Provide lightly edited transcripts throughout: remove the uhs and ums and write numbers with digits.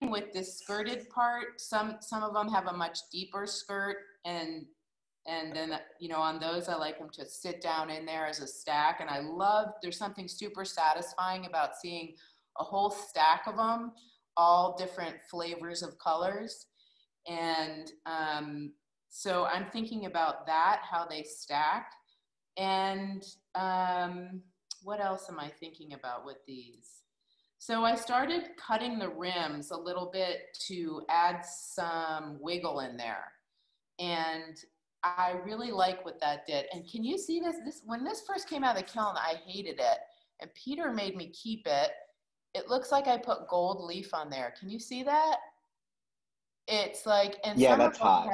with this skirted part. Some of them have a much deeper skirt, and then, you know, on those, I like them to sit down in there as a stack. And I love, there's something super satisfying about seeing a whole stack of them, all different flavors of colors. And so I'm thinking about that, how they stack. And what else am I thinking about with these? So I started cutting the rims a little bit to add some wiggle in there. And I really like what that did. And can you see this? When this first came out of the kiln, I hated it. And Peter made me keep it. It looks like I put gold leaf on there. Can you see that? It's like, and yeah, that's hot.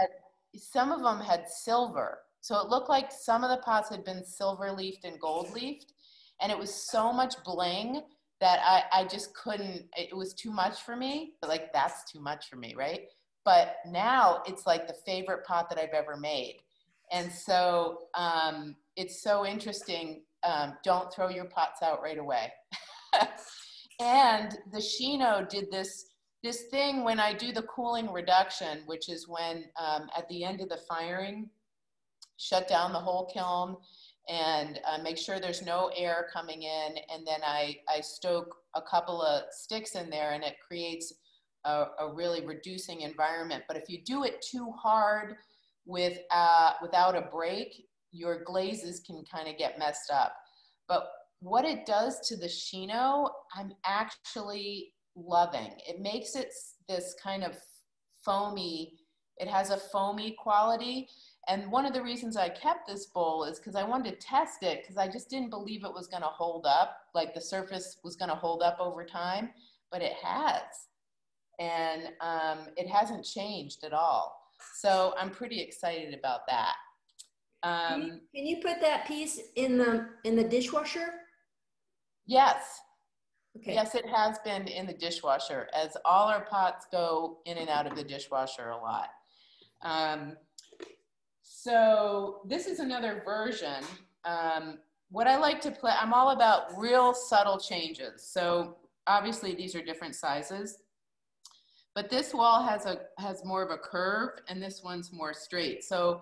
Some of them had silver. So it looked like some of the pots had been silver leafed and gold leafed. And it was so much bling that I just couldn't, it was too much for me. Like, that's too much for me, right? But now it's like the favorite pot that I've ever made. And so it's so interesting. Don't throw your pots out right away. And the Shino did this thing when I do the cooling reduction, which is when at the end of the firing, shut down the whole kiln and make sure there's no air coming in. And then I stoke a couple of sticks in there, and it creates a really reducing environment. But if you do it too hard without a break, your glazes can kind of get messed up. But what it does to the Shino, I'm actually loving. It makes it this kind of foamy, it has a foamy quality. And one of the reasons I kept this bowl is because I wanted to test it, because I just didn't believe it was going to hold up, like the surface was going to hold up over time, but it has. And it hasn't changed at all. So I'm pretty excited about that. Can you put that piece in the dishwasher? Yes. Okay. Yes, it has been in the dishwasher, as all our pots go in and out of the dishwasher a lot. So this is another version. What I like to play, I'm all about real subtle changes. So obviously these are different sizes, but this wall has more of a curve, and this one's more straight. So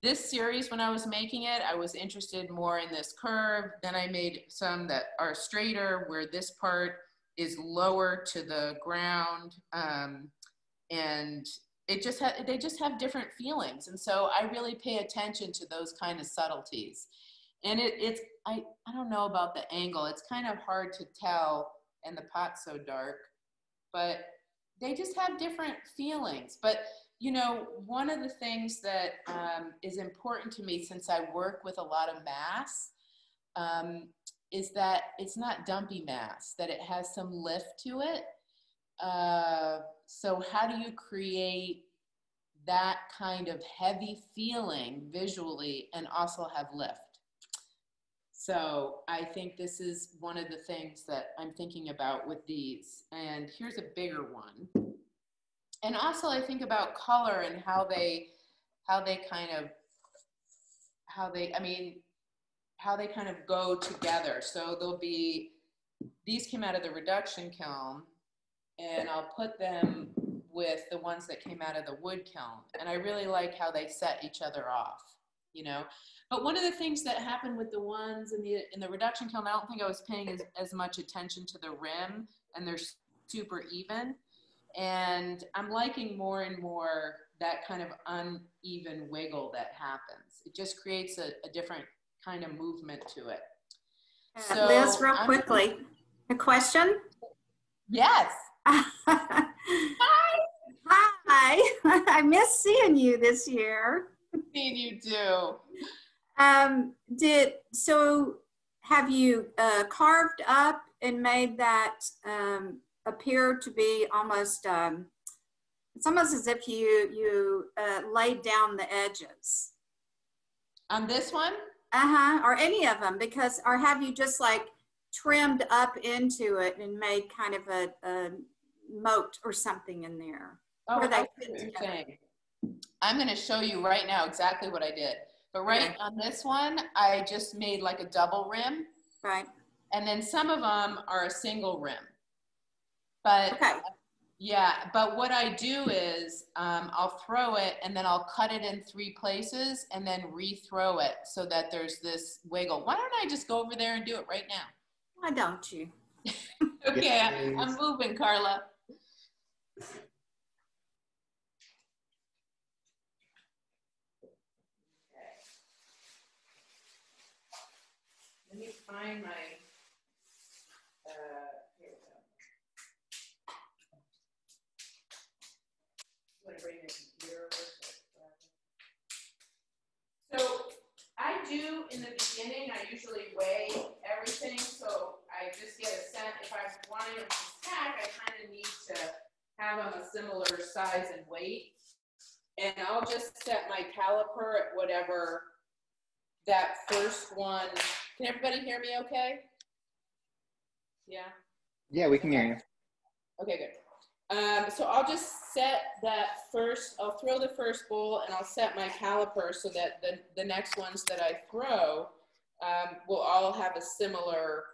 this series, when I was making it, I was interested more in this curve. Then I made some that are straighter, where this part is lower to the ground. And they just have different feelings. And so I really pay attention to those kind of subtleties. And I don't know about the angle. It's kind of hard to tell, and the pot's so dark, but they just have different feelings. But you know, one of the things that is important to me, since I work with a lot of mass, is that it's not dumpy mass, that it has some lift to it. So how do you create that kind of heavy feeling visually and also have lift? So I think this is one of the things that I'm thinking about with these. And here's a bigger one. And also I think about color and how they kind of go together. So there'll be, these came out of the reduction kiln, and I'll put them with the ones that came out of the wood kiln. And I really like how they set each other off, you know. But one of the things that happened with the ones in the reduction kiln, I don't think I was paying as much attention to the rim, and they're super even. And I'm liking more and more that kind of uneven wiggle that happens. It just creates a different kind of movement to it. So Liz, real quickly, a question? Yes. Hi. Hi. I miss seeing you this year. Seeing you too. So have you carved up and made that appear to be almost, it's almost as if you laid down the edges? On this one? Or any of them, because, or have you just like trimmed up into it and made kind of a moat or something in there? Oh, I see what you're saying. I'm going to show you right now exactly what I did. But right on this one, I just made like a double rim. Right. And then some of them are a single rim. But Yeah, but what I do is I'll throw it and then I'll cut it in 3 places and then re-throw it so that there's this wiggle. Why don't I just go over there and do it right now? Why don't you? Okay, Yes, I'm moving, Carla. Let me find my, here we go. I'm going to bring the computer over. So I do, in the beginning, I usually weigh everything, so I just get a sense. If I'm wanting them to stack, I kind of need to have them a similar size and weight. And I'll just set my caliper at whatever that first one. Can everybody hear me okay? Yeah? yeah, we can hear you. Okay, good. So I'll just set that first, I'll throw the first bowl and I'll set my caliper so that the next ones that I throw will all have a similar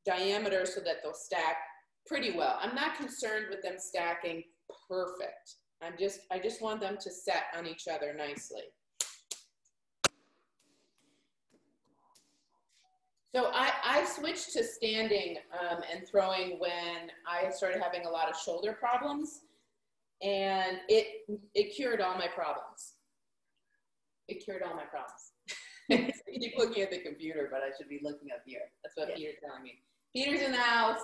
diameter so that they'll stack pretty well. I'm not concerned with them stacking perfect. I just want them to set on each other nicely. So I switched to standing and throwing when I started having a lot of shoulder problems, and it cured all my problems. It cured all my problems. I keep looking at the computer, but I should be looking up here. That's what Peter's telling me. Peter's in the house.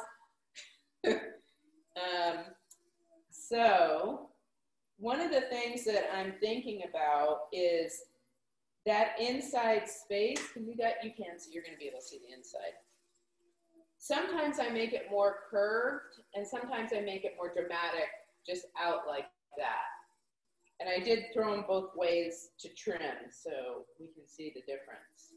So one of the things that I'm thinking about is that inside space. You can see, you're going to be able to see the inside. Sometimes I make it more curved, and sometimes I make it more dramatic, just out like that. And I did throw them both ways to trim, so we can see the difference.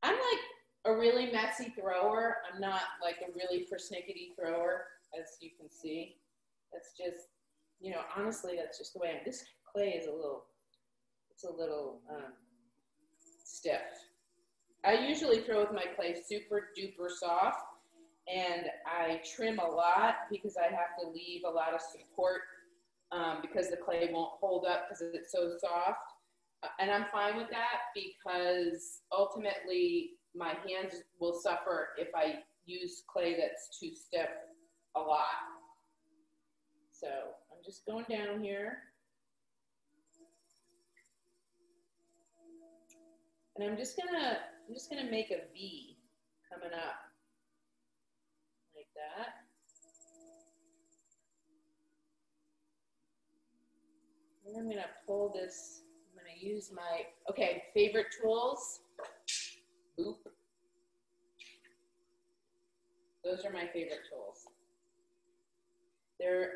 I'm like a really messy thrower. I'm not like a really persnickety thrower, as you can see. That's just, you know, honestly, that's just the way I am. This clay is a little stiff. I usually throw with my clay super duper soft, and I trim a lot because I have to leave a lot of support because the clay won't hold up because it's so soft. And I'm fine with that because ultimately my hands will suffer if I use clay that's too stiff a lot. So I'm just going down here. And I'm just gonna make a V coming up like that. And I'm gonna pull this. I'm gonna use my favorite tools. Boop. Those are my favorite tools. They're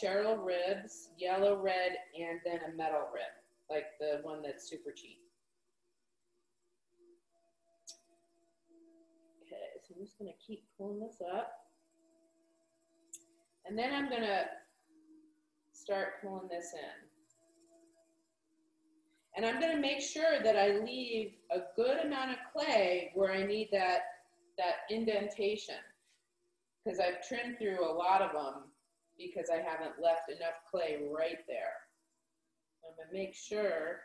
Cheryl ribs, yellow, red, and then a metal rib, like the one that's super cheap. Okay, so I'm just gonna keep pulling this up. And then I'm gonna start pulling this in. And I'm gonna make sure that I leave a good amount of clay where I need that indentation, because I've trimmed through a lot of them because I haven't left enough clay right there. I'm gonna make sure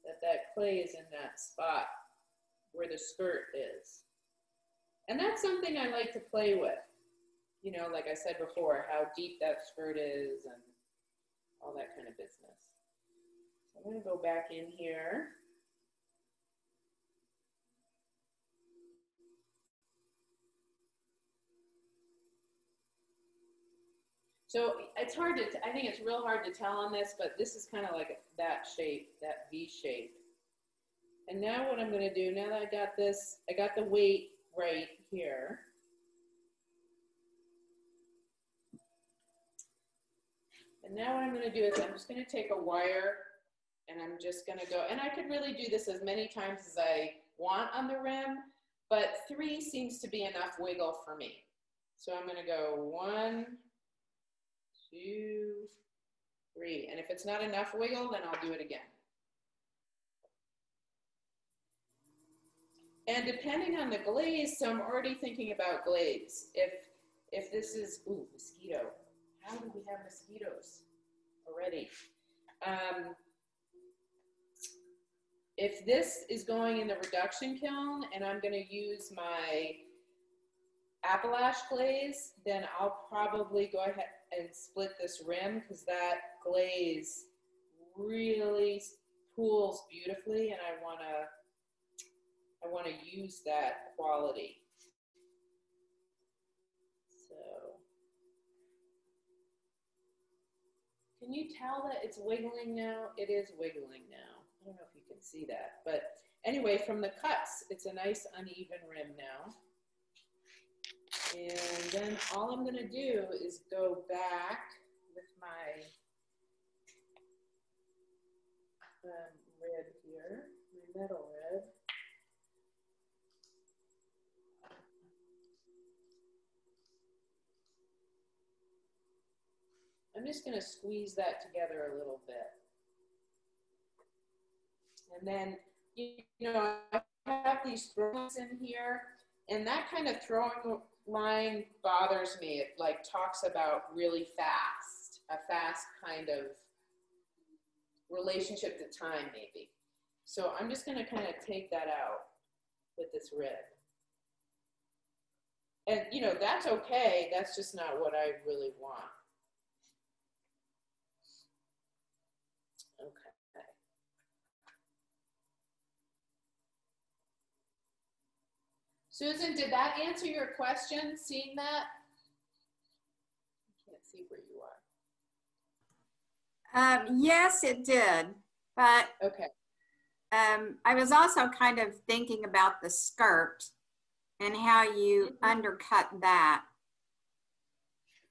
that clay is in that spot where the skirt is. And that's something I like to play with. You know, like I said before, how deep that skirt is and all that kind of business. So I'm gonna go back in here. So it's hard to, I think it's real hard to tell on this, but this is kind of like that shape, that V shape. And now what I'm gonna do, now that I got this, I got the weight right here. And now what I'm gonna do is I'm just gonna take a wire and I'm just gonna go, and I could really do this as many times as I want on the rim, but 3 seems to be enough wiggle for me. So I'm gonna go 1, 2, 3. And if it's not enough wiggle, then I'll do it again. And depending on the glaze, so I'm already thinking about glaze. If this is, ooh, mosquito. How do we have mosquitoes already? If this is going in the reduction kiln and I'm going to use my Appalache glaze, then I'll probably go ahead and split this rim because that glaze really pools beautifully, and I want to use that quality. So, can you tell that it's wiggling now? It is wiggling now. I don't know if you can see that, but anyway, from the cuts, it's a nice uneven rim now. And then all I'm gonna do is go back with my rib here, my metal rib. I'm just gonna squeeze that together a little bit. And then, you know, I have these throws in here, and that kind of throwing line bothers me. It like talks about really fast, a fast kind of relationship to time maybe. So I'm just gonna kind of take that out with this rib. And you know, that's okay, that's just not what I really want. Okay. Susan, did that answer your question, seeing that? I can't see where you are. Yes, it did, but okay. I was also kind of thinking about the skirt and how you undercut that.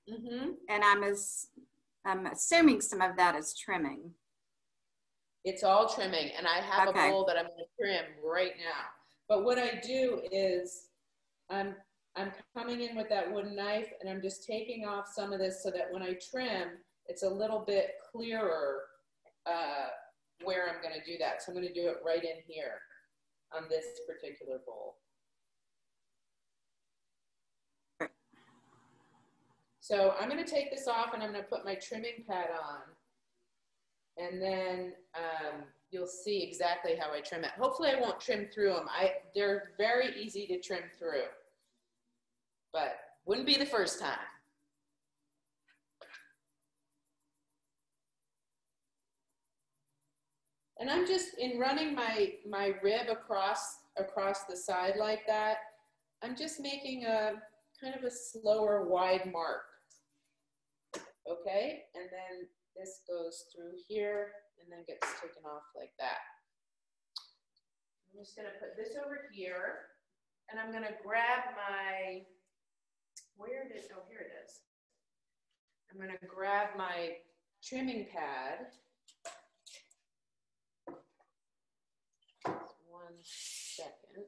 And I'm assuming some of that is trimming. It's all trimming, and I have a bowl that I'm going to trim right now. But what I do is I'm coming in with that wooden knife, and I'm just taking off some of this so that when I trim, it's a little bit clearer where I'm going to do that. So I'm going to do it right in here on this particular bowl. So I'm going to take this off, and I'm going to put my trimming pad on. And then you'll see exactly how I trim it. Hopefully I won't trim through them. They're very easy to trim through, but wouldn't be the first time. And I'm just, in running my rib across the side like that, I'm just making a kind of a slower wide mark. Okay, and then this goes through here and then gets taken off like that. I'm just gonna put this over here, and I'm gonna grab my, where it is, oh, here it is. I'm gonna grab my trimming pad. Just 1 second.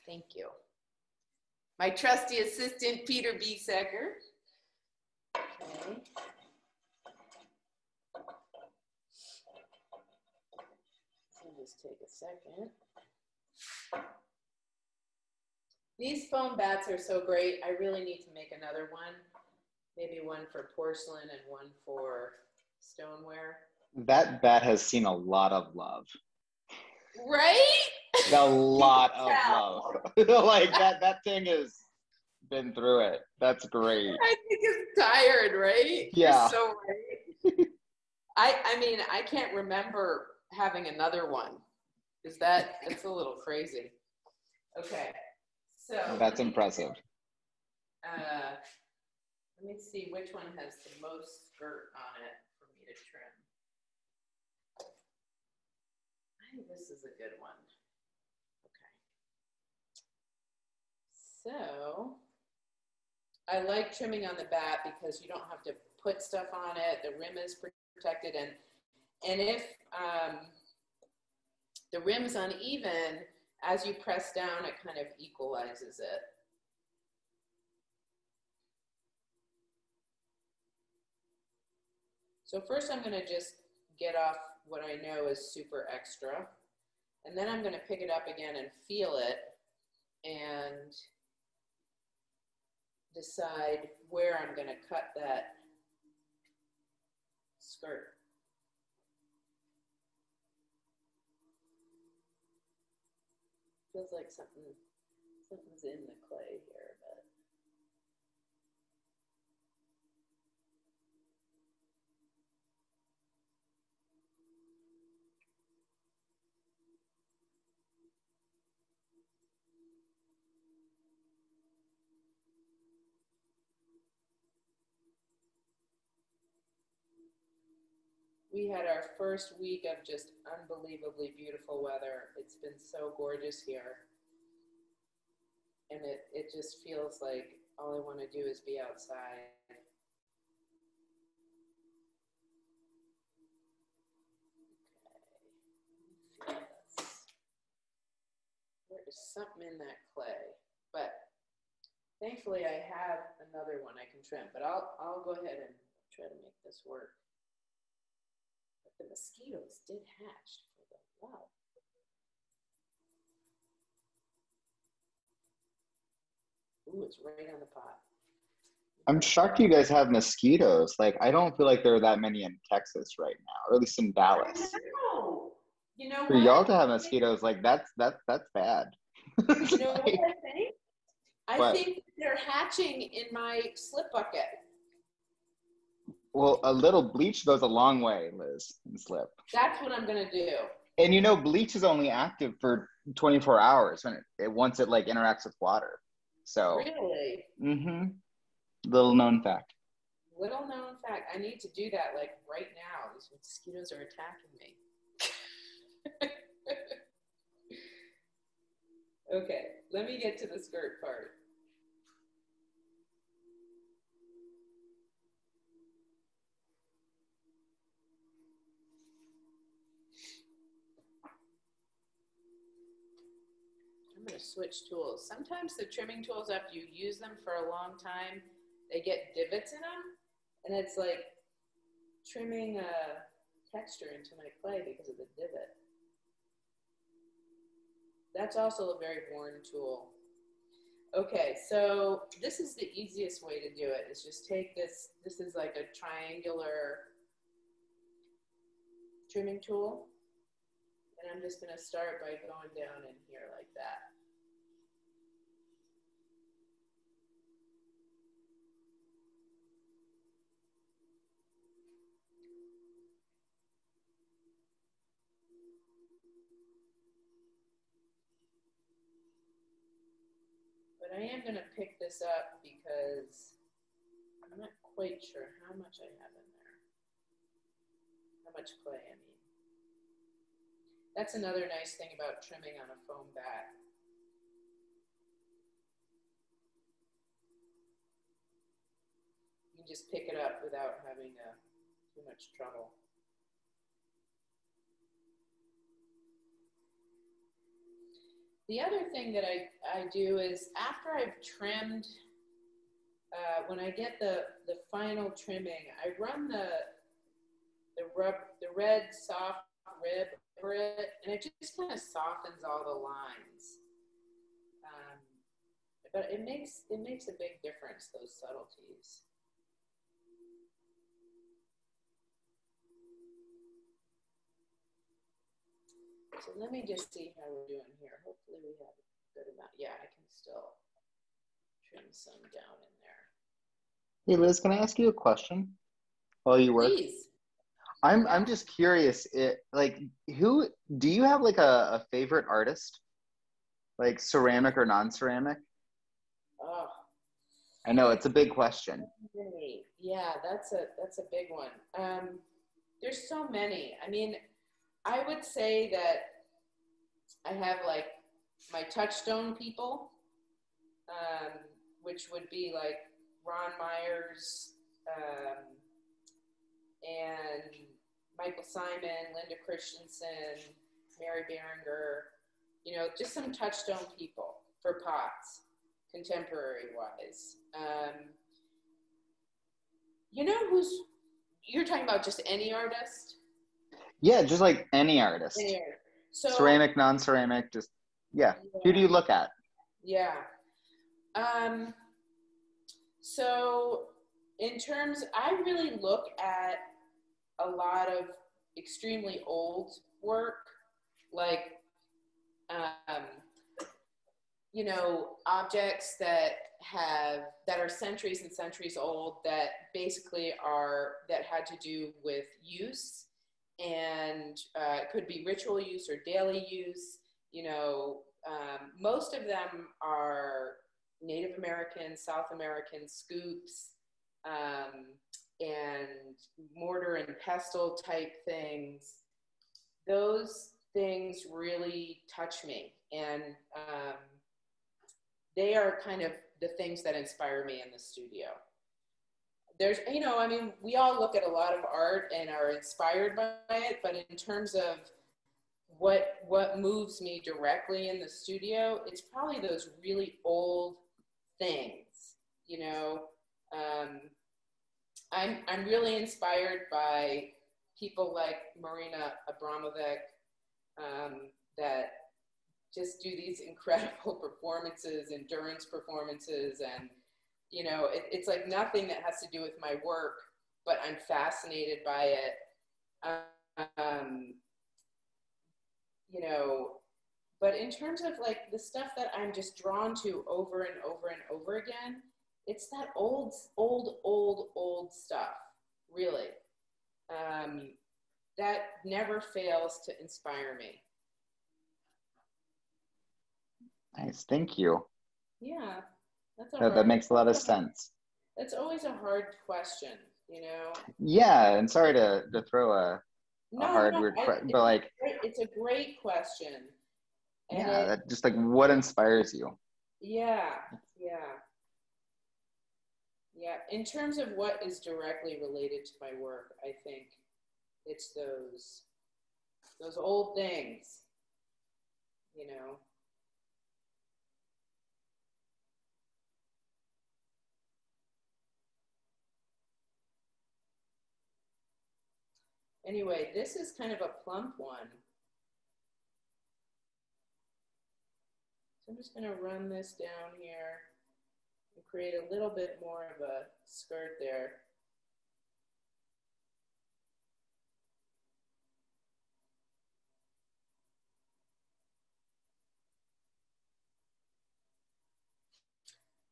Thank you. My trusty assistant, Peter B. Secker. Okay. I'll just take a second. These foam bats are so great. I really need to make another one. Maybe one for porcelain and one for stoneware. That bat has seen a lot of love. Right? A lot of love. Like that thing has been through it. That's great. I think it's tired, right? Yeah. You're so right. I mean, I can't remember having another one. It's a little crazy. Okay. So that's impressive. Let me see which one has the most skirt on it for me to trim. I think this is a good one. So I like trimming on the bat because you don't have to put stuff on it. The rim is protected, and if the rim is uneven, as you press down, it kind of equalizes it. So first I'm going to just get off what I know is super extra. And then I'm going to pick it up again and feel it and decide where I'm going to cut that skirt. Feels like something's in the clay here, but we had our first week of just unbelievably beautiful weather. It's been so gorgeous here. And it just feels like all I want to do is be outside. Okay. There is something in that clay, but thankfully I have another one I can trim, but I'll go ahead and try to make this work. But the mosquitoes did hatch for the love. Ooh, it's right on the pot. I'm shocked you guys have mosquitoes. Like, I don't feel like there are that many in Texas right now, or at least in Dallas. No. You know For what? y'all to have mosquitoes, like that's bad. You know what I think? I What? think they're hatching in my slip bucket. Well, a little bleach goes a long way, Liz, in slip. That's what I'm gonna do. And you know, bleach is only active for 24 hours when once it like interacts with water. So. Really? Mm-hmm. Little known fact. Little known fact. I need to do that like right now. These mosquitoes are attacking me. Okay, let me get to the skirt part. I'm going to switch tools. Sometimes the trimming tools, after you use them for a long time, they get divots in them, and it's like trimming a texture into my clay because of the divot. That's also a very worn tool. Okay, so this is the easiest way to do it, is just take this is like a triangular trimming tool, and I'm just going to start by going down in here like that. But I am going to pick this up because I'm not quite sure how much I have in there. How much clay, I mean. That's another nice thing about trimming on a foam bat. You can just pick it up without having too much trouble. The other thing that I do is after I've trimmed, when I get the final trimming, I run the red soft rib over it, and it just kind of softens all the lines. But it makes a big difference, those subtleties. So let me just see how we're doing here. Hopefully we have a good amount. Yeah, I can still trim some down in there. Hey Liz, can I ask you a question while you work? Please. I'm just curious. Who do you have like a favorite artist, like ceramic or non-ceramic? Oh, I know it's a big question. yeah, that's a big one. There's so many. I mean, I would say that I have like my touchstone people, which would be like Ron Myers, and Michael Simon, Linda Christensen, Mary Berenger, you know, just some touchstone people for pots, contemporary wise. You know you're talking about just any artist? Yeah, just like any artist. So ceramic, non-ceramic, just, yeah. Who do you look at? Yeah. So in terms, I really look at a lot of extremely old work, like, you know, objects that are centuries and centuries old, that basically that had to do with use, and it could be ritual use or daily use. You know, most of them are Native American, South American scoops, and mortar and pestle type things. Those things really touch me, and they are kind of the things that inspire me in the studio. There's, you know, I mean, we all look at a lot of art and are inspired by it, but in terms of what moves me directly in the studio, it's probably those really old things, you know. I'm really inspired by people like Marina Abramovic, that just do these incredible performances, endurance performances, and you know, it's like nothing that has to do with my work, but I'm fascinated by it. You know, but in terms of like the stuff that I'm just drawn to over and over and over again, it's that old stuff, really. That never fails to inspire me. Nice, thank you. Yeah, That makes a lot of sense. That's always a hard question, you know? Yeah, and sorry to throw a weird question, but like, it's a great question. And yeah, that just like, what inspires you? Yeah. In terms of what is directly related to my work, I think it's those old things, you know. Anyway, this is kind of a plump one. So I'm just going to run this down here and create a little bit more of a skirt there.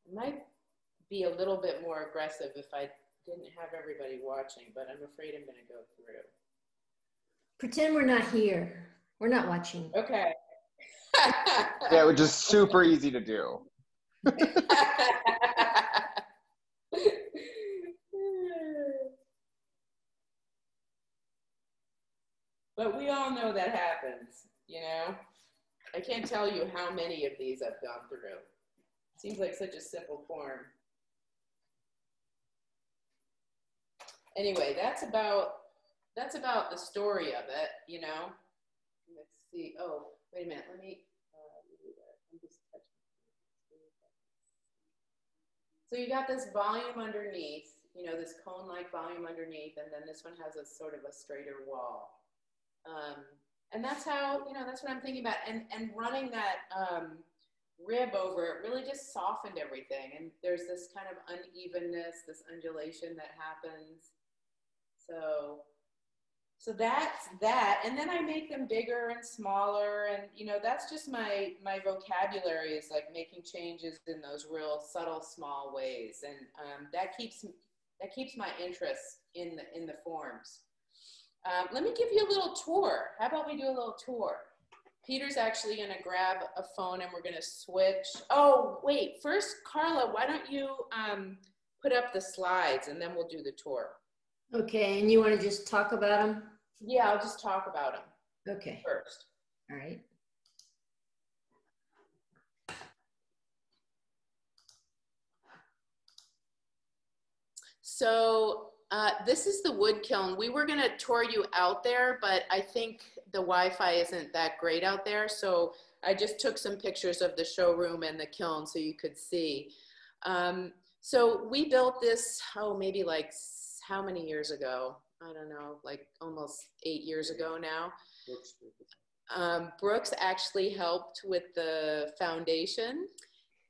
It might be a little bit more aggressive if I didn't have everybody watching, but I'm afraid I'm going to go through. Pretend we're not here. We're not watching. Okay. Yeah, which is super easy to do. But we all know that happens, you know? I can't tell you how many of these I've gone through. Seems like such a simple form. Anyway, that's about the story of it, you know? Let's see. Oh, wait a minute. Let me do that. I'm just touching. So you got this volume underneath, you know, this cone-like volume underneath, and then this one has a sort of a straighter wall. And that's how, you know, that's what I'm thinking about. And running that rib over it really just softened everything. And there's this kind of unevenness, this undulation that happens. So that's that. And then I make them bigger and smaller. And, you know, that's just my vocabulary is like making changes in those real subtle, small ways. And that keeps my interest in the forms. Let me give you a little tour. How about we do a little tour? Peter's actually going to grab a phone and we're going to switch. Oh, wait. First, Carla, why don't you put up the slides and then we'll do the tour. Okay, and you want to just talk about them? Yeah, I'll just talk about them. Okay. First. All right. So this is the wood kiln. We were going to tour you out there, but I think the Wi-Fi isn't that great out there. So I just took some pictures of the showroom and the kiln so you could see. So we built this, maybe like how many years ago? I don't know, like almost 8 years ago now. Brooks actually helped with the foundation.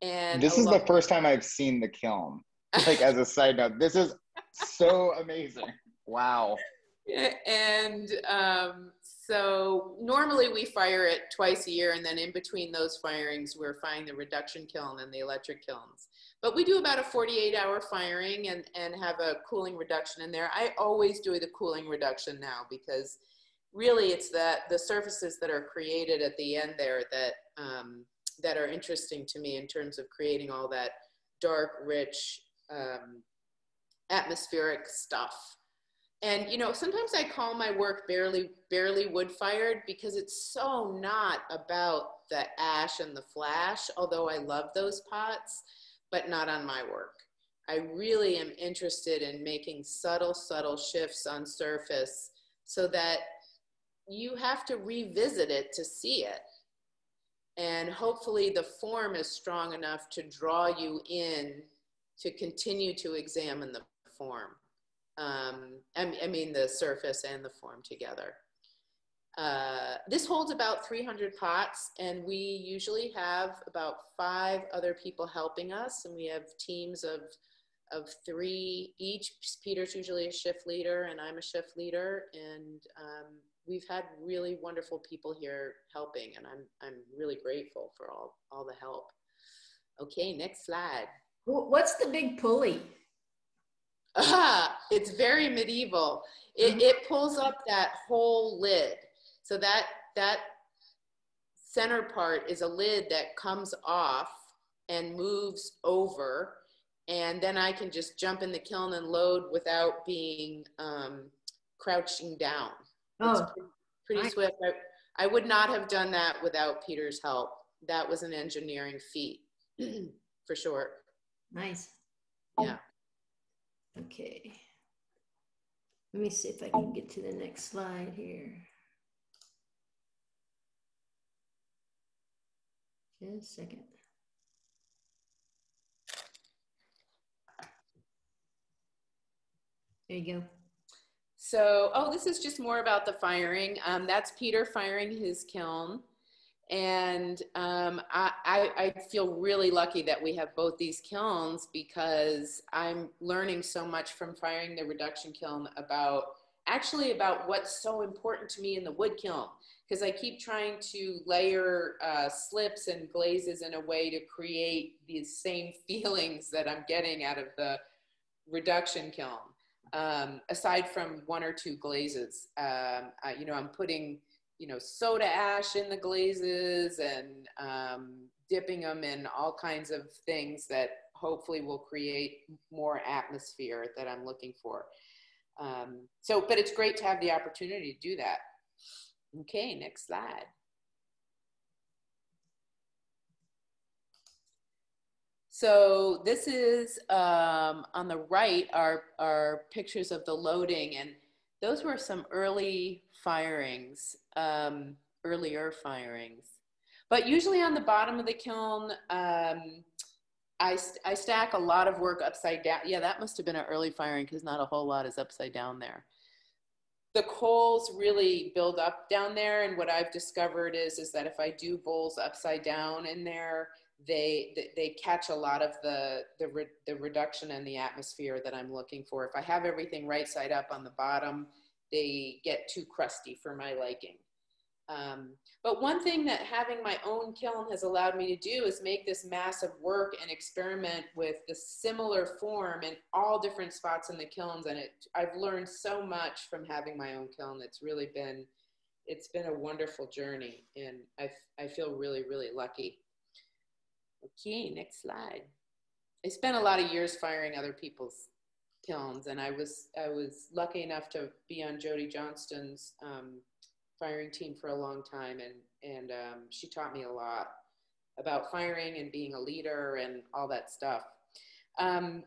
And this is the first time I've seen the kiln. Like, as a side note, this is so amazing. Wow. And so normally we fire it twice a year, and then in between those firings, we're firing the reduction kiln and the electric kilns. But we do about a 48-hour firing and have a cooling reduction in there. I always do the cooling reduction now, because really it's the surfaces that are created at the end there that are interesting to me in terms of creating all that dark, rich, atmospheric stuff. And, you know, sometimes I call my work barely wood fired, because it's so not about the ash and the flash, although I love those pots, but not on my work. I really am interested in making subtle shifts on surface so that you have to revisit it to see it. And hopefully the form is strong enough to draw you in to continue to examine the form. I mean the surface and the form together. This holds about 300 pots, and we usually have about 5 other people helping us, and we have teams of 3 each. Peter's usually a shift leader, and I'm a shift leader, and we've had really wonderful people here helping, and I'm really grateful for all the help. Okay, next slide. What's the big pulley? It's very medieval. It pulls up that whole lid. So that center part is a lid that comes off and moves over, and then I can just jump in the kiln and load without being crouching down. It's pretty swift. I would not have done that without Peter's help. That was an engineering feat, for sure. Nice. Yeah. Okay. Let me see if I can get to the next slide here. Just a second. There you go. So, this is just more about the firing. That's Peter firing his kiln. And I feel really lucky that we have both these kilns, because I'm learning so much from firing the reduction kiln about what's so important to me in the wood kiln, because I keep trying to layer slips and glazes in a way to create these same feelings that I'm getting out of the reduction kiln. Aside from 1 or 2 glazes, I'm putting soda ash in the glazes and dipping them in all kinds of things that hopefully will create more atmosphere that I'm looking for. But it's great to have the opportunity to do that. Okay, next slide. So this is on the right are pictures of the loading, and those were some early firings, earlier firings. But usually on the bottom of the kiln, I stack a lot of work upside down. Yeah, that must have been an early firing, because not a whole lot is upside down there. The coals really build up down there, and what I've discovered is that if I do bowls upside down in there, they catch a lot of the reduction and the atmosphere that I'm looking for. If I have everything right side up on the bottom, they get too crusty for my liking. But one thing that having my own kiln has allowed me to do is make this massive work and experiment with the similar form in all different spots in the kilns. And I've learned so much from having my own kiln. It's been a wonderful journey, and I feel really, really lucky. Okay, next slide. I spent a lot of years firing other people's kilns, and I was lucky enough to be on Jody Johnston's firing team for a long time, and she taught me a lot about firing and being a leader and all that stuff. And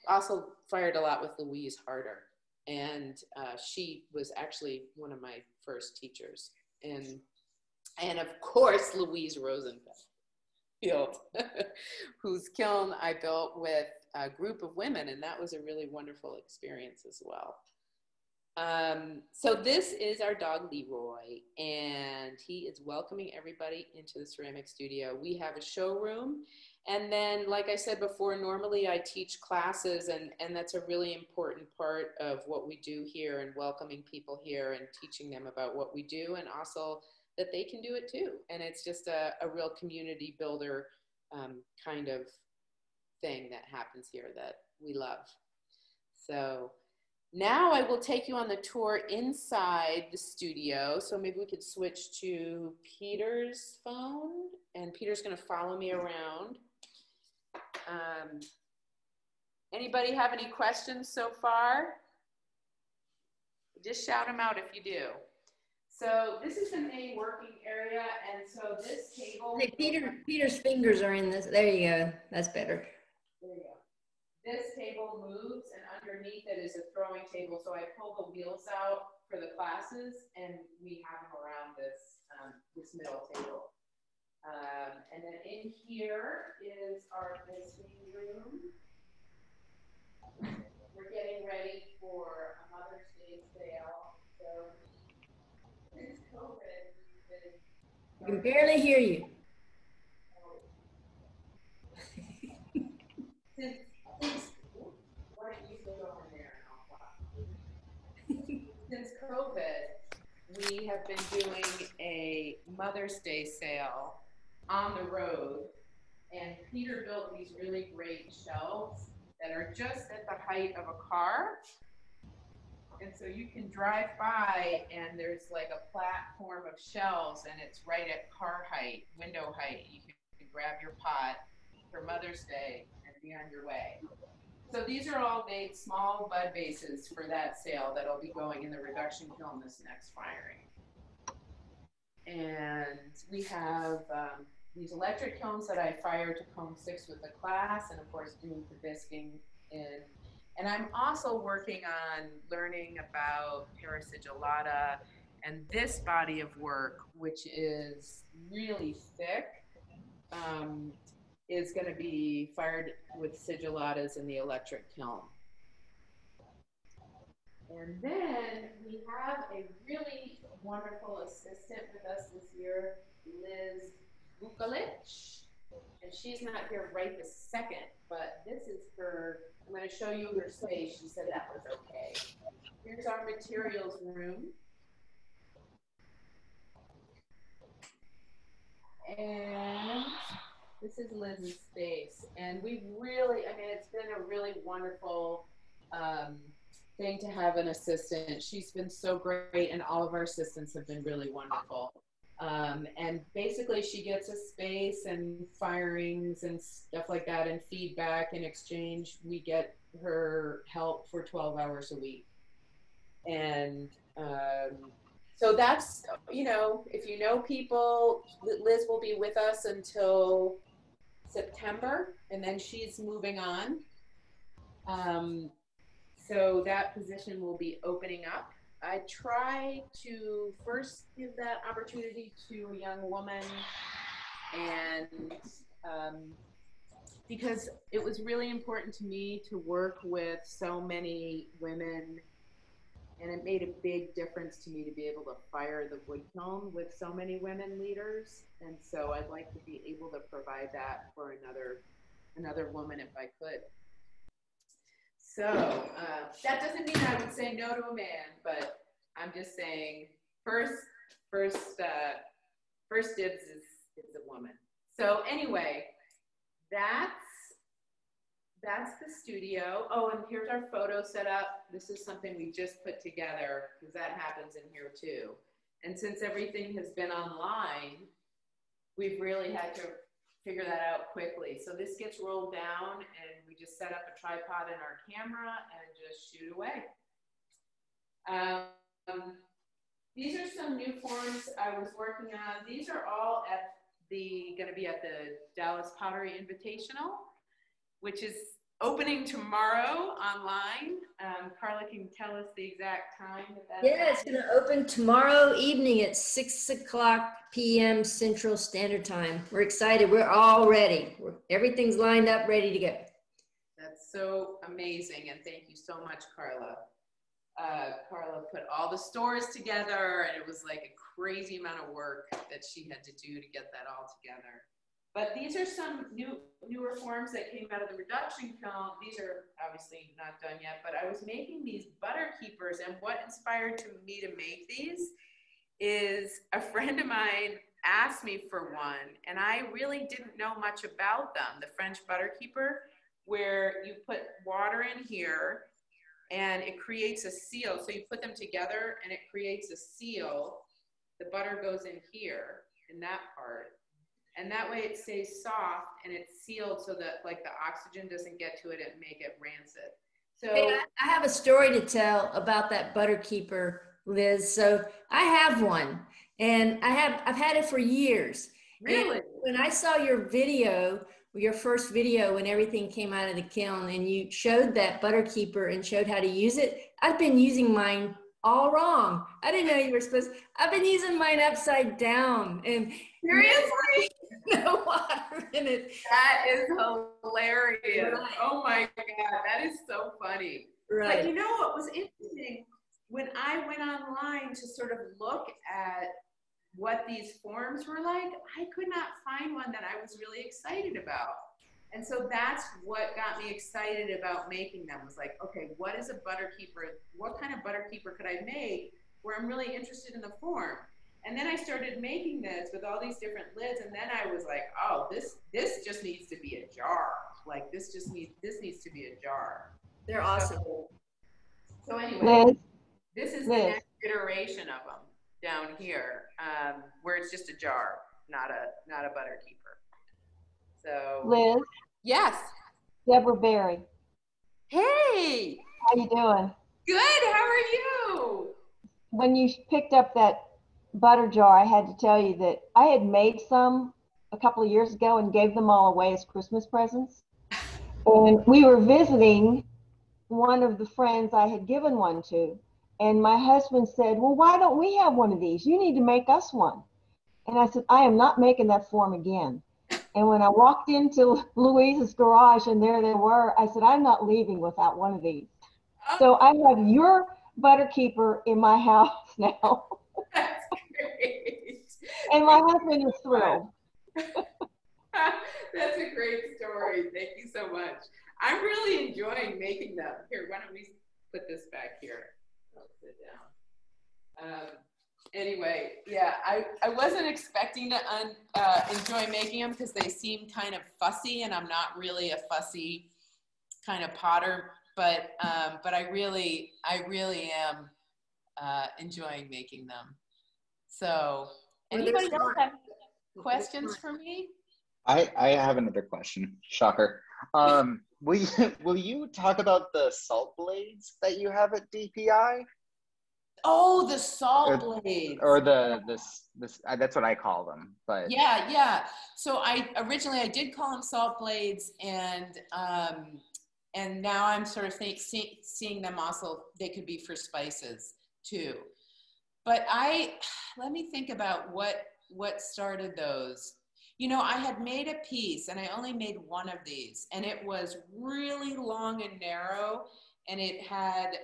also fired a lot with Louise Harder, and she was actually one of my first teachers, and of course Louise Rosenfeld, whose kiln I built with a group of women, and that was a really wonderful experience as well. So this is our dog Leroy, and he is welcoming everybody into the ceramic studio. We have a showroom, and then, like I said before, normally I teach classes, and that's a really important part of what we do here, and welcoming people here and teaching them about what we do, and also that they can do it too. And it's just a real community builder kind of thing that happens here that we love. So now I will take you on the tour inside the studio. So maybe we could switch to Peter's phone, and Peter's going to follow me around. Anybody have any questions so far? Just shout them out if you do. So this is the main working area, and so this table. Hey, Peter's fingers are in this. There you go. That's better. There you go. This table moves, and underneath it is a throwing table. So I pull the wheels out for the classes, and we have them around this middle table. And then in here is our visiting room. We're getting ready for a Mother's Day sale. So since COVID, we've been. I can barely hear you. Since COVID, we have been doing a Mother's Day sale on the road, and Peter built these really great shelves that are just at the height of a car. And so you can drive by, and there's like a platform of shelves, and it's right at car height, window height. You can grab your pot for Mother's Day and be on your way. So these are all made small bud bases for that sale that'll be going in the reduction kiln this next firing. And we have these electric kilns that I fire to comb 6 with the class, and of course doing the bisking in. And I'm also working on learning about parasigillata and this body of work, which is really thick, is going to be fired with sigillatas in the electric kiln. And then we have a really wonderful assistant with us this year, Liz Vukolich. And she's not here right this second, but this is her, I'm going to show you her space. She said that was okay. Here's our materials room. And this is Liz's space. And we've really, I mean, it's been a really wonderful thing to have an assistant. She's been so great, and all of our assistants have been really wonderful. And basically she gets a space and firings and stuff like that and feedback. In exchange, we get her help for 12 hours a week. And so that's, you know, if you know people, Liz will be with us until September, and then she's moving on. So that position will be opening up. I try to first give that opportunity to a young woman, and because it was really important to me to work with so many women, and it made a big difference to me to be able to fire the wood kiln with so many women leaders. And so I'd like to be able to provide that for another woman if I could. So that doesn't mean I would say no to a man, but I'm just saying first dibs is a woman. So anyway, that's the studio. Oh, and here's our photo setup. This is something we just put together because that happens in here too. And since everything has been online, we've really had to figure that out quickly. So this gets rolled down, and we just set up a tripod in our camera and just shoot away. These are some new forms I was working on. These are all going to be at the Dallas Pottery Invitational, which is opening tomorrow online. Carla can tell us the exact time that Yeah, it's going to open tomorrow evening at 6:00 p.m. Central Standard Time. We're excited. We're all ready. Everything's lined up, ready to go. That's so amazing, and thank you so much, Carla. Carla put all the stores together, and it was like a crazy amount of work that she had to do to get that all together. But these are some newer forms that came out of the reduction kiln. These are obviously not done yet, but I was making these butter keepers, and what inspired me to make these is a friend of mine asked me for one, and I really didn't know much about them. The French butter keeper, where you put water in here and it creates a seal. So you put them together and it creates a seal. The butter goes in here, in that part. And that way it stays soft and it's sealed so that like the oxygen doesn't get to it and make it rancid. So Hey, I have a story to tell about that butter keeper, Liz. So I have one, and I've had it for years. really? And when I saw your video, your first video when everything came out of the kiln, and you showed that butter keeper and showed how to use it, I've been using mine all wrong. I didn't know you were supposed. I've been using mine upside down, and Seriously? no water in it. That is hilarious. Right. Oh my God, that is so funny. Right. But you know what was interesting? When I went online to sort of look at what these forms were like, I could not find one that I was really excited about. And so that's what got me excited about making them, was like, okay, what is a butter keeper? What kind of butter keeper could I make where I'm really interested in the form? And then I started making this with all these different lids, and then I was like, oh, this just needs to be a jar. Like this needs to be a jar. They're awesome. So anyway, Liz, this is the next iteration of them down here, where it's just a jar, not a butter keeper. So Liz, yes. Deborah Berry. Hey, How you doing? good. How are you? When you picked up that butter jar, I had to tell you that I had made some a couple of years ago and gave them all away as Christmas presents. And we were visiting one of the friends I had given one to. And my husband said, well, why don't we have one of these? You need to make us one. And I said, I am not making that form again. And when I walked into Louise's garage and there they were, I said, I'm not leaving without one of these. So I have your butter keeper in my house now. That's great. And my husband is thrilled. That's a great story. Thank you so much. I'm really enjoying making them. Here, why don't we put this back here? I'll sit down. Anyway, yeah, I wasn't expecting to enjoy making them because they seem kind of fussy, and I'm not really a fussy kind of potter, but I really am enjoying making them. So, anybody else have questions for me? I have another question. Shocker. Will you talk about the salt blades that you have at DPI? Oh, the salt blades. Or this that's what I call them. But yeah. So I originally did call them salt blades, and now I'm sort of seeing them also. They could be for spices too. But let me think about what started those. You know, I had made a piece, and I only made one of these, and it was really long and narrow, and it had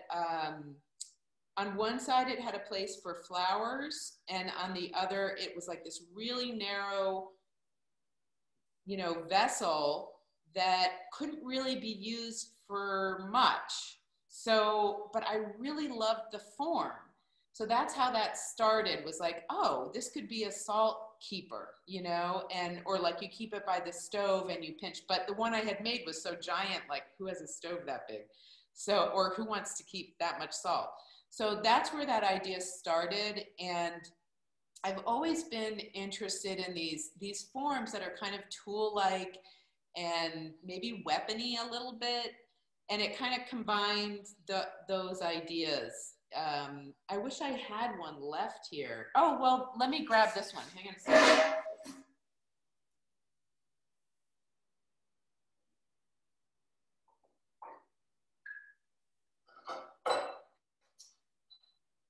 on one side it had a place for flowers, and on the other it was like this really narrow, you know, vessel that couldn't really be used for much. So, but I really loved the form. So that's how that started, was like, oh, this could be a salt keeper, you know, or like you keep it by the stove and you pinch. But the one I had made was so giant, like who has a stove that big? So, or who wants to keep that much salt? So that's where that idea started. And I've always been interested in these forms that are kind of tool-like and maybe weapony a little bit. And it kind of combined those ideas. I wish I had one left here. Oh, well, let me grab this one. Hang on a second.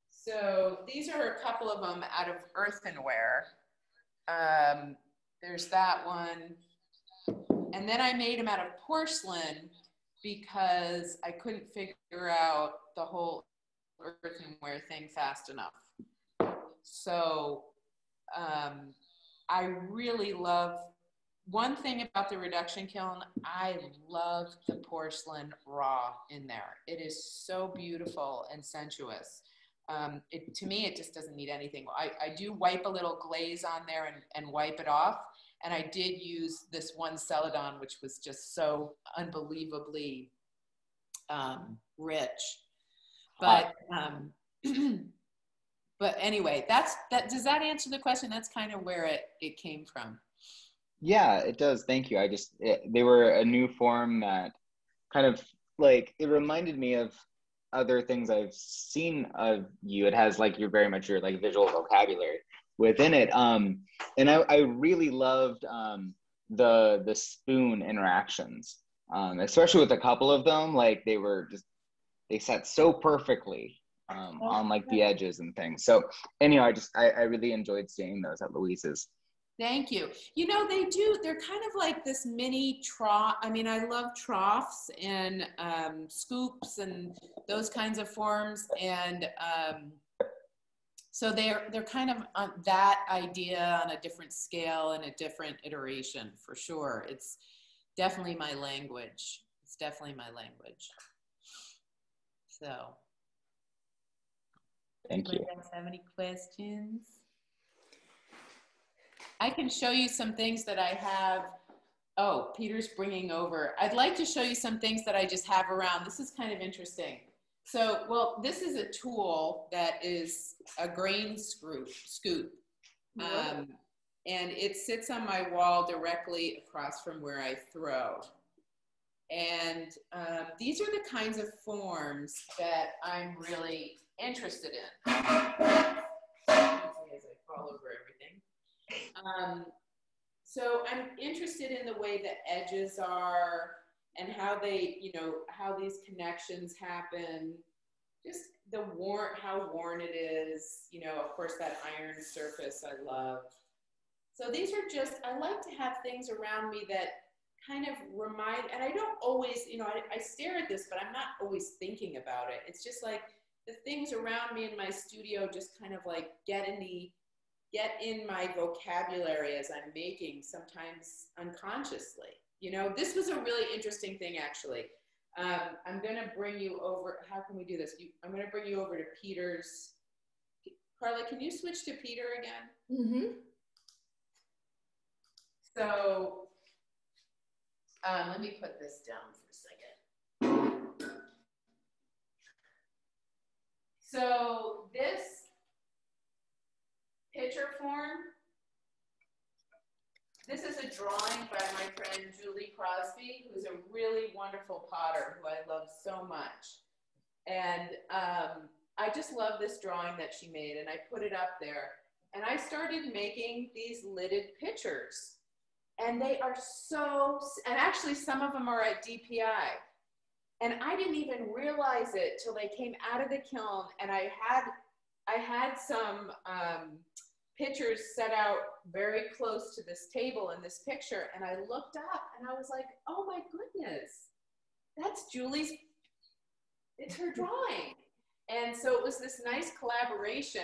So these are a couple of them out of earthenware. There's that one. And then I made them out of porcelain because I couldn't figure out the whole earthenware thing fast enough. So I really love, one thing about the reduction kiln, I love the porcelain raw in there. It is so beautiful and sensuous. To me, it just doesn't need anything. I do wipe a little glaze on there and wipe it off. And I did use this one Celadon, which was just so unbelievably rich. But but anyway, does that answer the question? That's kind of where it came from. Yeah, it does. Thank you. They were a new form that kind of like, it reminded me of other things I've seen of you. It has like very much your like visual vocabulary within it. And I really loved the spoon interactions, especially with a couple of them. Like they sat so perfectly on like the edges and things. So anyhow, I really enjoyed seeing those at Louise's. Thank you. You know, they're kind of like this mini trough. I mean, I love troughs and scoops and those kinds of forms. And so they're kind of on that idea on a different scale and a different iteration for sure. It's definitely my language. It's definitely my language. So. Thank you. Else have any questions? I can show you some things that I have. Oh, Peter's bringing over. I'd like to show you some things that I just have around. This is kind of interesting. So, well, this is a tool that is a grain scoop. And it sits on my wall directly across from where I throw. And these are the kinds of forms that I'm really interested in. As I fall over everything. So I'm interested in the way the edges are and how they, how these connections happen, just how worn it is, of course that iron surface I love. So these are I like to have things around me that kind of remind, and I don't always, I stare at this, but I'm not always thinking about it. It's just like the things around me in my studio just kind of like get in my vocabulary as I'm making, sometimes unconsciously. This was a really interesting thing, actually. I'm going to bring you over. How can we do this? I'm going to bring you over to Peter's. Carla, can you switch to Peter again? Mm-hmm. So let me put this down for a second. So this picture form, this is a drawing by my friend Julie Crosby, who's a really wonderful potter who I love so much. And I just love this drawing that she made, and I put it up there. And I started making these lidded pitchers. And they are and actually some of them are at DPI. And I didn't even realize it till they came out of the kiln, and I had some pictures set out very close to this table in this picture, and I looked up and I was like, oh my goodness, that's Julie's, it's her drawing. And so it was this nice collaboration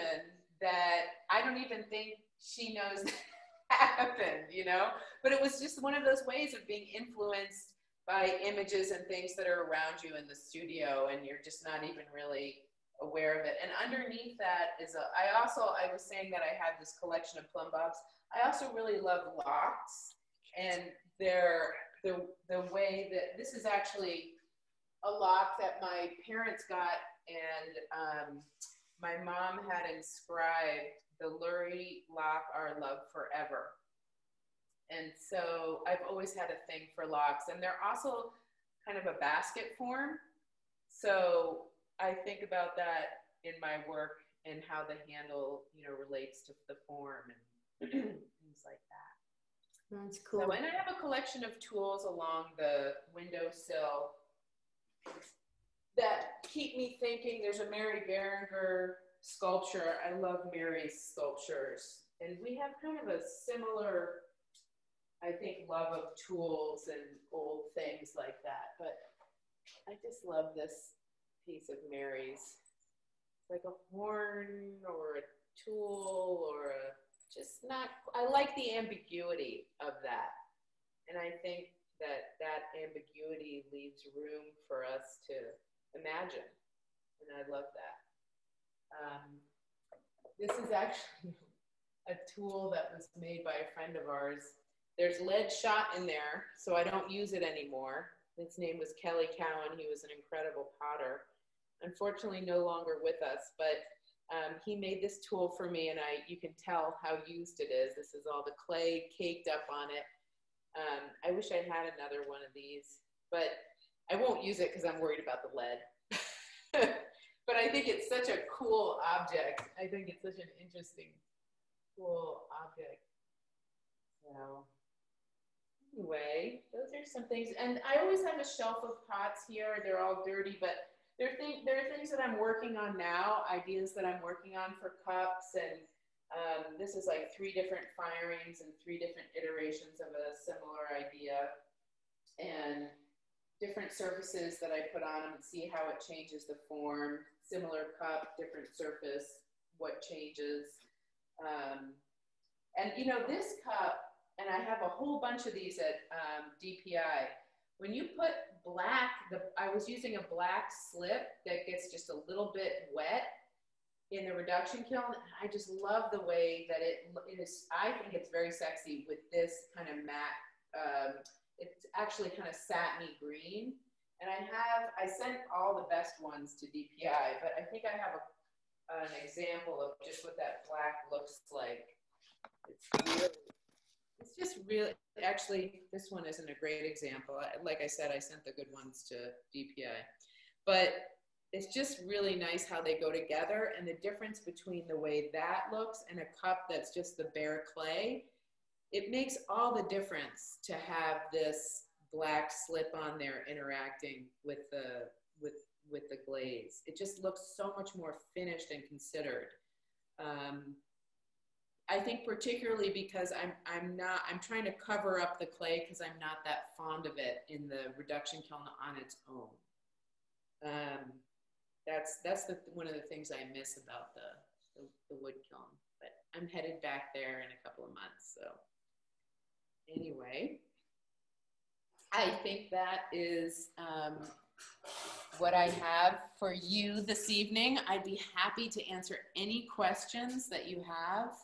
that I don't even think she knows happened, but it was just one of those ways of being influenced by images and things that are around you in the studio, and you're just not even really aware of it. And underneath that is I was saying that I had this collection of plumb bobs. I also really love locks, and they're the way that this is actually a lock that my parents got, and my mom had inscribed the Lurie lock, our love forever. And so I've always had a thing for locks, and they're also kind of a basket form. So I think about that in my work and how the handle, relates to the form and things like that. That's cool. So, and I have a collection of tools along the windowsill that keep me thinking. There's a Mary Berenger sculpture. I love Mary's sculptures. And we have kind of a similar, I think, love of tools and old things like that. But I just love this piece of Mary's. like a horn or a tool or just not, I like the ambiguity of that. And I think that that ambiguity leaves room for us to imagine. And I love that. This is actually a tool that was made by a friend of ours. There's lead shot in there, so I don't use it anymore. His name was Kelly Cowan. He was an incredible potter. Unfortunately, no longer with us, but he made this tool for me, and you can tell how used it is. This is all the clay caked up on it. I wish I had another one of these, but I won't use it because I'm worried about the lead. But I think it's such a cool object. I think it's such an interesting, cool object. So anyway, those are some things. And I always have a shelf of pots here. They're all dirty, but there are things that I'm working on now, ideas that I'm working on for cups. And this is like 3 different firings and 3 different iterations of a similar idea. And different surfaces that I put on them and see how it changes the form. Similar cup, different surface, what changes. And you know, this cup, and I have a whole bunch of these at DPI. When you put black, I was using a black slip that gets just a little bit wet in the reduction kiln. I just love the way that it is. I think it's very sexy with this kind of matte, it's actually kind of satiny green. And I sent all the best ones to DPI, but I think I have an example of just what that black looks like. It's just really, actually, this one isn't a great example. Like I said, I sent the good ones to DPI. But it's just really nice how they go together, and the difference between the way that looks and a cup that's just the bare clay, it makes all the difference to have this black slip on there interacting with the glaze. It just looks so much more finished and considered. I think particularly because I'm trying to cover up the clay because I'm not that fond of it in the reduction kiln on its own. That's one of the things I miss about the wood kiln. But I'm headed back there in a couple of months. So anyway, I think that is what I have for you this evening. I'd be happy to answer any questions that you have.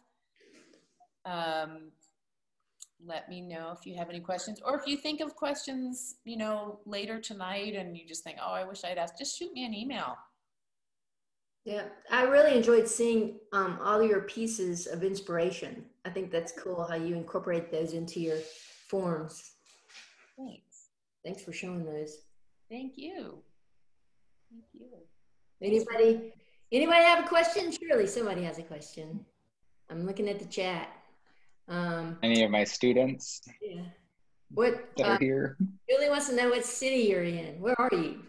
Let me know if you have any questions, or if you think of questions, you know, later tonight and you just think, oh, I wish I'd asked, just shoot me an email. Yeah, I really enjoyed seeing all your pieces of inspiration. I think that's cool how you incorporate those into your forms. Thanks. Thanks for showing those. Thank you. Thank you. Anybody have a question? Surely somebody has a question. I'm looking at the chat. Any of my students Yeah. What that are here? Julie wants to know what city you're in. Where are you?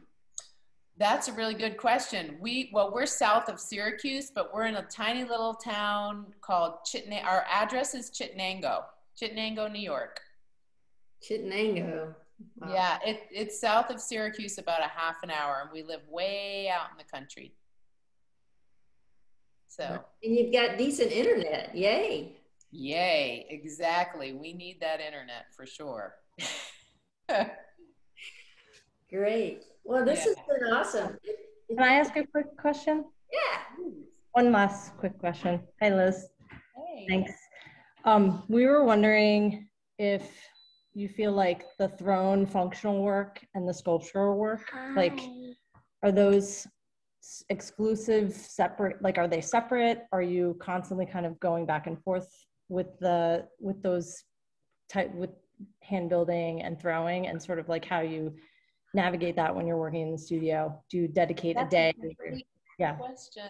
That's a really good question. We're south of Syracuse, but we're in a tiny little town called Chittenango. Our address is Chittenango, New York. Chittenango. Wow. Yeah, it's south of Syracuse, about a half an hour, and we live way out in the country. So. And you've got decent internet. Yay. Yay, exactly. We need that internet for sure. Great. Well, this has been awesome. Can I ask a quick question? Yeah. One last quick question. Hi, Liz. Hey. Thanks. We were wondering if you feel like the throne functional work and the sculptural work, like, are those exclusive, separate? Like, are they separate? Are you constantly kind of going back and forth with those type, with hand building and throwing, and sort of like how you navigate that when you're working in the studio? Do you dedicate a day? Yeah. Question.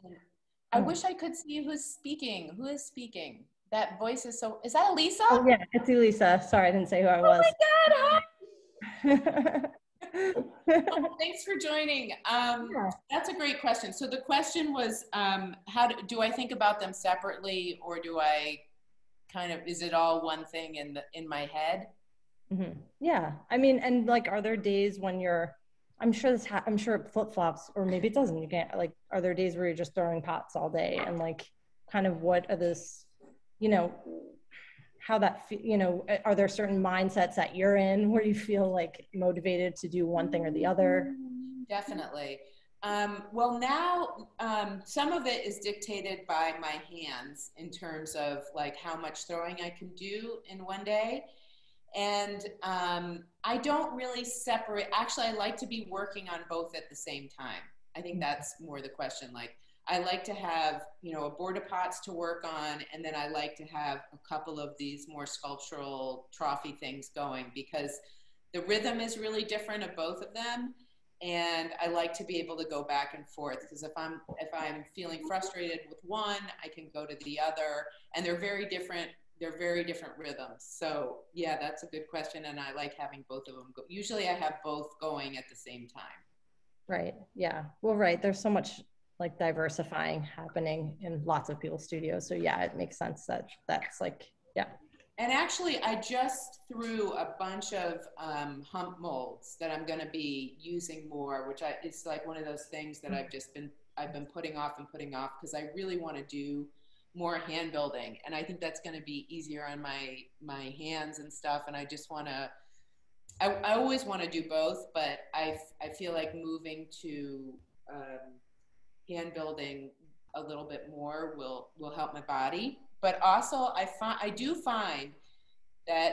I wish I could see who's speaking. Who is speaking? That voice is so. Is that Elisa? Oh yeah, it's Elisa. Sorry, I didn't say who I was. Oh my God! Hi. Oh, thanks for joining. That's a great question. So the question was, how do I think about them separately, or do I kind of, is it all one thing in my head? Mm-hmm. Yeah, I mean, and like, are there days when you're I'm sure I'm sure it flip-flops, or maybe it doesn't. You can't, like, are there days where you're just throwing pots all day, and like, kind of what are this, you know, how that, you know, are there certain mindsets that you're in where you feel like motivated to do one thing or the other? Definitely. Well, now some of it is dictated by my hands in terms of like how much throwing I can do in one day. And I don't really separate. Actually, I like to be working on both at the same time. I think that's more the question. Like, I like to have, you know, a board of pots to work on, and then I like to have a couple of these more sculptural trophy things going, because the rhythm is really different of both of them. And I like to be able to go back and forth, because if I'm feeling frustrated with one, I can go to the other, and they're very different. They're very different rhythms. So yeah, that's a good question, and I like having both of them go. Usually I have both going at the same time. Right. Yeah. Well, right. There's so much like diversifying happening in lots of people's studios. So yeah, it makes sense that that's like, yeah. And actually, I just threw a bunch of hump molds that I'm going to be using more, which it's like one of those things that I've been putting off and putting off, because I really want to do more hand building, and I think that's going to be easier on my hands and stuff. And I just want to. I always want to do both, but I feel like moving to hand building a little bit more will help my body. But also, I do find that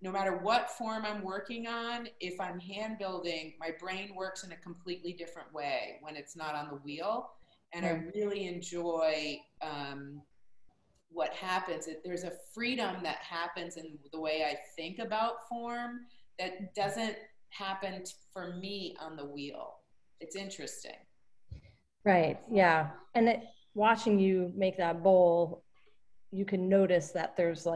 no matter what form I'm working on, if I'm hand building, my brain works in a completely different way when it's not on the wheel. And I really enjoy what happens. There's a freedom that happens in the way I think about form that doesn't happen for me on the wheel. It's interesting. Right. Yeah. And watching you make that bowl, you can notice that there's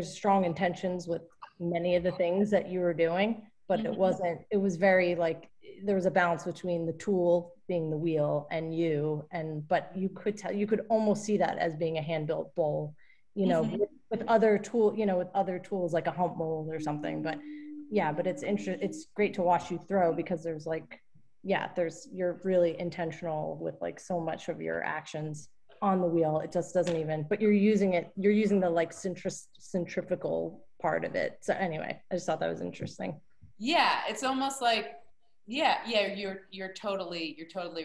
strong intentions with many of the things that you were doing, but it was very like, there was a balance between the tool being the wheel and you, but you could almost see that as being a hand built bowl, you know, with other tools like a hump mold or something. But yeah, but it's great to watch you throw, because there's like, yeah, you're really intentional with like so much of your actions on the wheel. It just doesn't even, but you're using the like centrifugal part of it. So anyway, I just thought that was interesting. Yeah, it's almost like, yeah, you're totally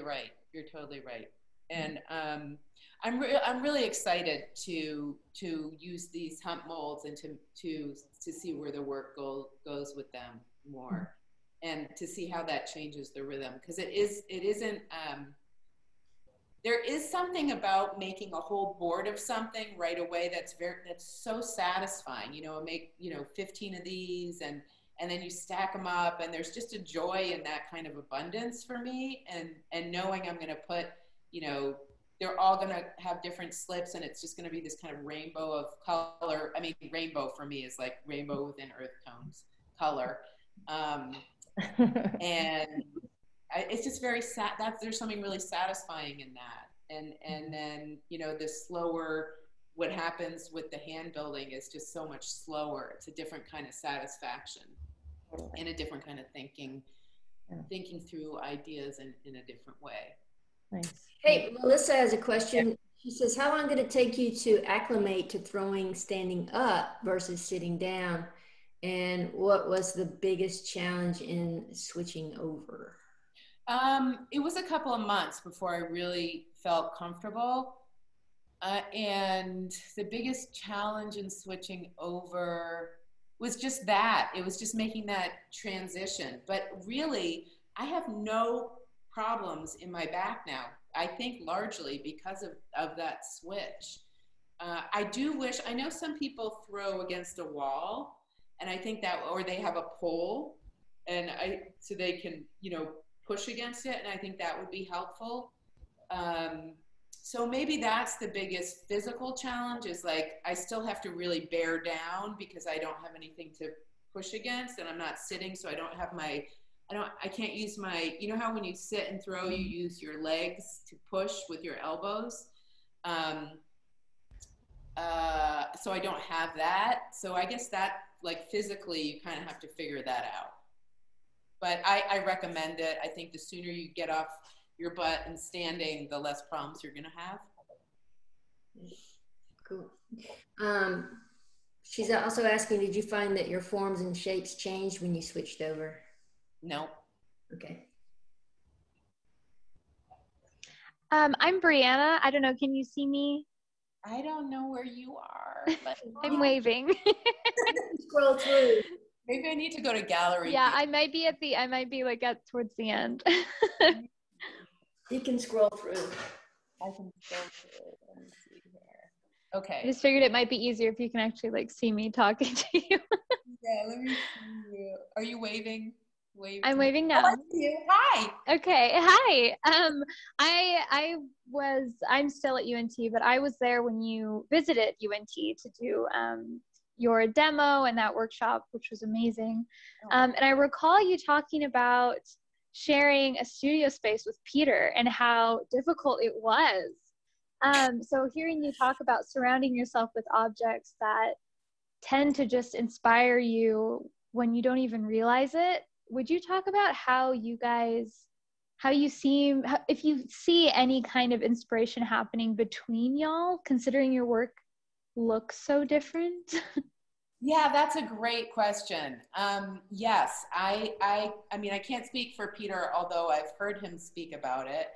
right. You're totally right. And I'm really excited to use these hump molds and to see where the work goes with them more, and to see how that changes the rhythm, because there is something about making a whole board of something right away that's so satisfying. You know, make 15 of these, and then you stack them up, and there's just a joy in that kind of abundance for me, and knowing I'm going to put, they're all going to have different slips, and it's just going to be this kind of rainbow of color. I mean, rainbow for me is like rainbow within earth tones color. And it's just very sad. There's something really satisfying in that. And then, the slower, what happens with the hand building is just so much slower. It's a different kind of satisfaction and a different kind of thinking through ideas in a different way. Nice. Hey, Melissa has a question. She says, how long did it take you to acclimate to throwing standing up versus sitting down? And what was the biggest challenge in switching over? It was a couple of months before I really felt comfortable. And the biggest challenge in switching over was just that. It was just making that transition. But really, I have no problems in my back now. I think largely because of that switch. I do wish, I know some people throw against a wall, and I think that, or they have a pole, and so they can, push against it, and I think that would be helpful. So maybe that's the biggest physical challenge, is like I still have to really bear down because I don't have anything to push against, and I'm not sitting, so I don't have I can't use my, how when you sit and throw, you use your legs to push with your elbows. So I don't have that. So I guess that, like, physically, you kind of have to figure that out. but I recommend it. I think the sooner you get off your butt and standing, the less problems you're gonna have. Cool. She's also asking, did you find that your forms and shapes changed when you switched over? No. Okay. I'm Brianna. I don't know. Can you see me? I don't know where you are, but I'm waving. Scroll through. maybe I need to go to gallery. Yeah, I might be like at towards the end. You can scroll through. I can go through. Let me see here. Okay. I just figured it might be easier if you can actually like see me talking to you. Yeah, let me see you. Are you waving? I'm waving now. Oh, I see you. Hi. Okay. Hi. I'm still at UNT, but I was there when you visited UNT to do your demo and that workshop, which was amazing. And I recall you talking about sharing a studio space with Peter and how difficult it was. So hearing you talk about surrounding yourself with objects that tend to just inspire you when you don't even realize it, would you talk about how if you see any kind of inspiration happening between y'all, considering your work looks so different? Yeah, that's a great question. Yes, I mean, I can't speak for Peter, although I've heard him speak about it.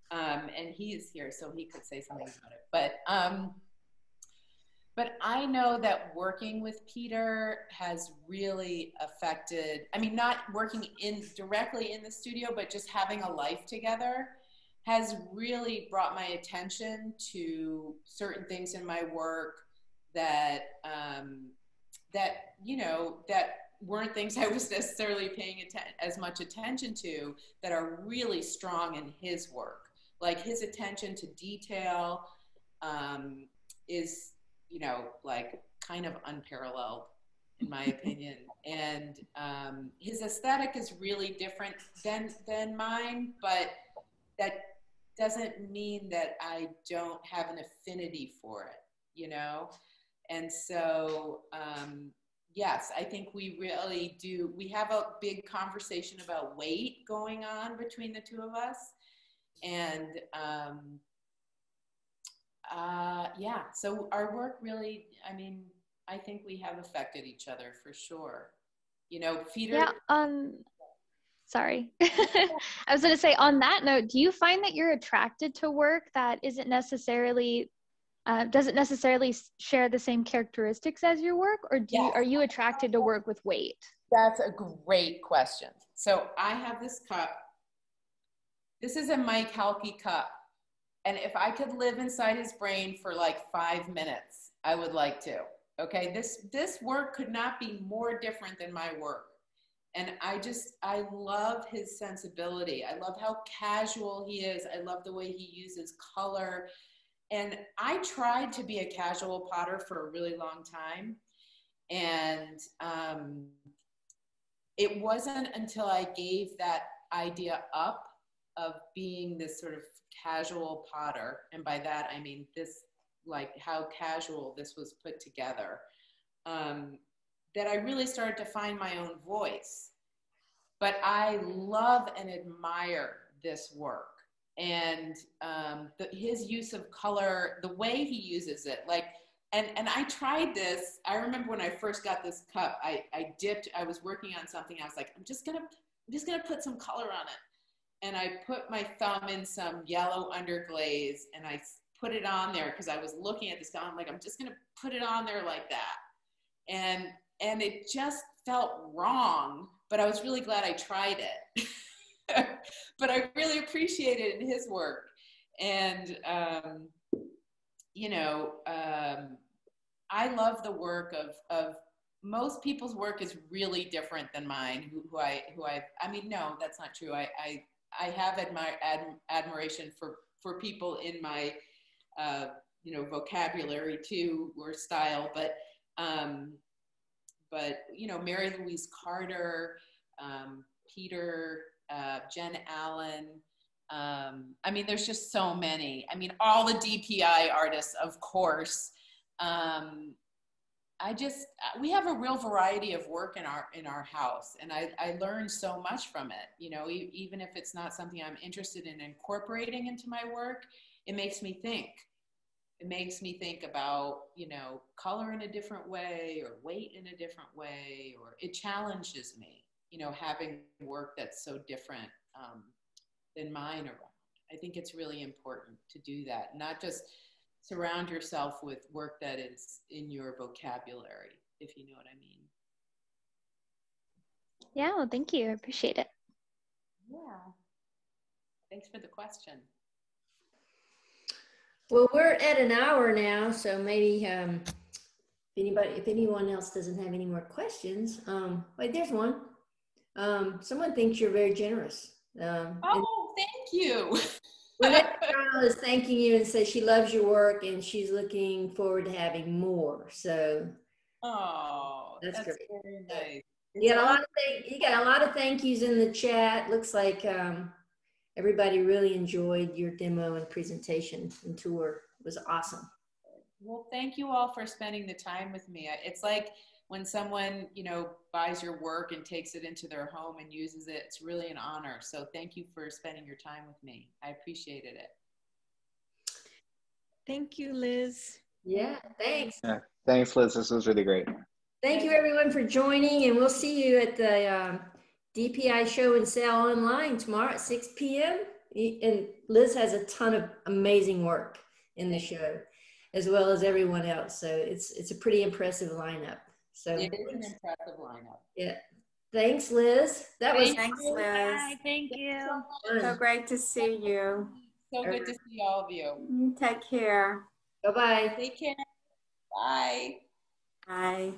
And he's here, so he could say something about it. But I know that working with Peter has really affected, I mean, not working directly in the studio, but just having a life together has really brought my attention to certain things in my work that weren't things I was necessarily paying as much attention to, that are really strong in his work. Like his attention to detail is, like kind of unparalleled in my opinion. And his aesthetic is really different than mine, but that doesn't mean that I don't have an affinity for it, And so, yes, I think we really do. We have a big conversation about weight going on between the two of us. And yeah, so our work really, I mean, I think we have affected each other for sure. Peter. Yeah, sorry. I was going to say, on that note, do you find that you're attracted to work that doesn't necessarily share the same characteristics as your work, or are you attracted to work with weight? That's a great question. So I have this cup. This is a Mike Halke cup. And if I could live inside his brain for like 5 minutes, I would like to. Okay, this work could not be more different than my work. And I love his sensibility. I love how casual he is. I love the way he uses color. And I tried to be a casual potter for a really long time. And it wasn't until I gave that idea up of being this sort of casual potter, and by that I mean this, like how casual this was put together, that I really started to find my own voice. But I love and admire this work, and his use of color, the way he uses it, like, and I tried this. I remember when I first got this cup, I was working on something. I was like, I'm just gonna put some color on it. And I put my thumb in some yellow underglaze and I put it on there because I was looking at this guy. I'm like, I'm just gonna put it on there like that. And it just felt wrong, but I was really glad I tried it. But I really appreciated his work. And, I love the work of most people's work is really different than mine, I mean, no, that's not true. I have admiration for people in my, vocabulary too, or style, but Mary Louise Carter, Peter, Jen Allen. I mean, there's just so many. I mean, all the DPI artists, of course. we have a real variety of work in our house, and I learned so much from it. You know, even if it's not something I'm interested in incorporating into my work, it makes me think. It makes me think about, you know, color in a different way or weight in a different way, or it challenges me, you know, having work that's so different than mine around. I think it's really important to do that, not just surround yourself with work that is in your vocabulary, if you know what I mean. Yeah, well, thank you. I appreciate it. Yeah. Thanks for the question. Well, we're at an hour now, so maybe if anyone else doesn't have any more questions, wait, there's one. Someone thinks you're very generous. Oh, thank you. Renee Carl is thanking you and says she loves your work and she's looking forward to having more. So, oh, that's great. Very nice. You got a lot of thank yous in the chat. Looks like everybody really enjoyed your demo and presentation and tour. It was awesome. Well, thank you all for spending the time with me. It's like when someone, you know, buys your work and takes it into their home and uses it, it's really an honor. So thank you for spending your time with me. I appreciated it. Thank you, Liz. Yeah, thanks. Yeah, thanks, Liz. This was really great. Thank you, everyone, for joining, and we'll see you at the DPI show and sale online tomorrow at 6 p.m. And Liz has a ton of amazing work in the show, as well as everyone else. So it's a pretty impressive lineup. So it is an impressive lineup. Yeah. Thanks, Liz. Thanks, Liz. Bye, thank you. So great to see you. So good to see all of you. Take care. Bye-bye. Take care. Bye. Bye.